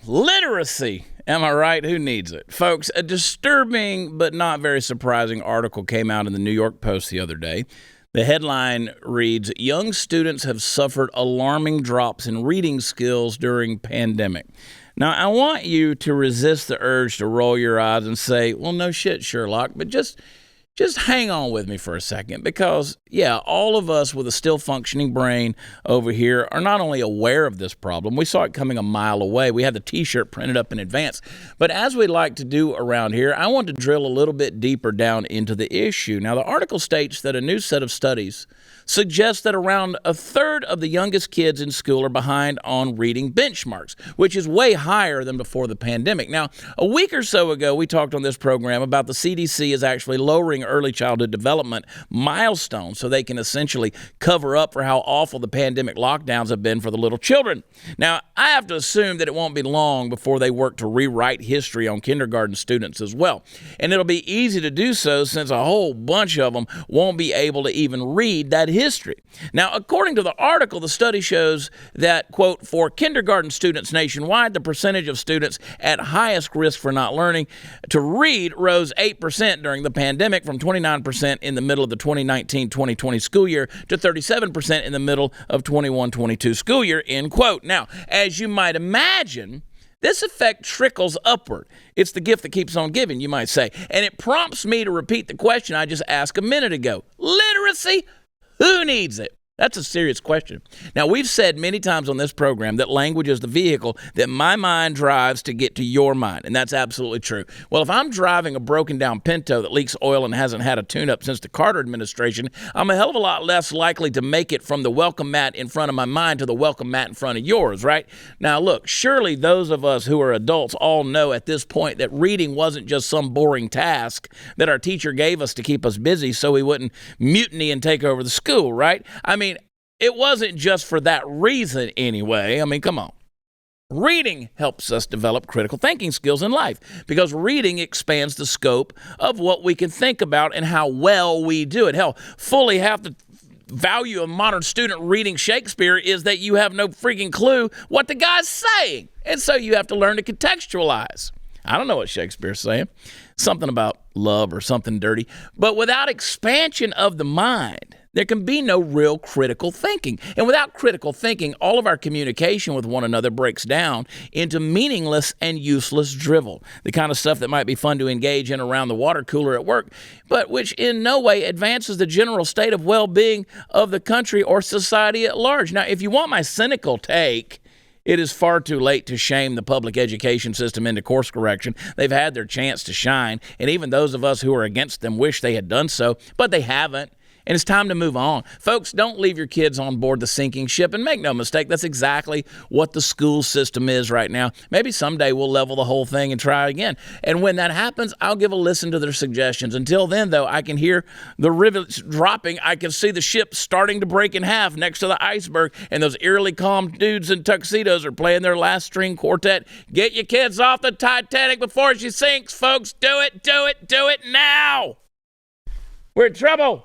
literacy. Am I right? Who needs it? Folks, a disturbing but not very surprising article came out in the New York Post the other day. The headline reads, "Young students have suffered alarming drops in reading skills during pandemic." Now, I want you to resist the urge to roll your eyes and say, well, no shit, Sherlock, but just hang on with me for a second because, yeah, all of us with a still functioning brain over here are not only aware of this problem, we saw it coming a mile away. We had the T-shirt printed up in advance. But as we like to do around here, I want to drill a little bit deeper down into the issue. Now, the article states that a new set of studies suggests that around a third of the youngest kids in school are behind on reading benchmarks, which is way higher than before the pandemic. Now, a week or so ago, we talked on this program about the CDC is actually lowering early childhood development milestones so they can essentially cover up for how awful the pandemic lockdowns have been for the little children. Now, I have to assume that it won't be long before they work to rewrite history on kindergarten students as well. And it'll be easy to do so since a whole bunch of them won't be able to even read that history. Now, according to the article, the study shows that, quote, for kindergarten students nationwide, the percentage of students at highest risk for not learning to read rose 8% during the pandemic from 29% in the middle of the 2019-2020 school year to 37% in the middle of 21-22 school year, end quote. Now, as you might imagine, this effect trickles upward. It's the gift that keeps on giving, you might say. And it prompts me to repeat the question I just asked a minute ago. Literacy? Who needs it? That's a serious question. Now, we've said many times on this program that language is the vehicle that my mind drives to get to your mind, and that's absolutely true. Well, if I'm driving a broken-down Pinto that leaks oil and hasn't had a tune-up since the Carter administration, I'm a hell of a lot less likely to make it from the welcome mat in front of my mind to the welcome mat in front of yours, right? Now, look, surely those of us who are adults all know at this point that reading wasn't just some boring task that our teacher gave us to keep us busy so we wouldn't mutiny and take over the school, right? I mean, it wasn't just for that reason anyway. I mean, come on. Reading helps us develop critical thinking skills in life because reading expands the scope of what we can think about and how well we do it. Hell, fully half the value of a modern student reading Shakespeare is that you have no freaking clue what the guy's saying. And so you have to learn to contextualize. I don't know what Shakespeare's saying. Something about love or something dirty. But without expansion of the mind, there can be no real critical thinking. And without critical thinking, all of our communication with one another breaks down into meaningless and useless drivel. The kind of stuff that might be fun to engage in around the water cooler at work, but which in no way advances the general state of well-being of the country or society at large. Now, if you want my cynical take, it is far too late to shame the public education system into course correction. They've had their chance to shine, and even those of us who are against them wish they had done so, but they haven't. And it's time to move on. Folks, don't leave your kids on board the sinking ship. And make no mistake, that's exactly what the school system is right now. Maybe someday we'll level the whole thing and try again. And when that happens, I'll give a listen to their suggestions. Until then, though, I can hear the rivets dropping. I can see the ship starting to break in half next to the iceberg. And those eerily calm dudes in tuxedos are playing their last string quartet. Get your kids off the Titanic before she sinks, folks. Do it, do it, do it now. We're in trouble.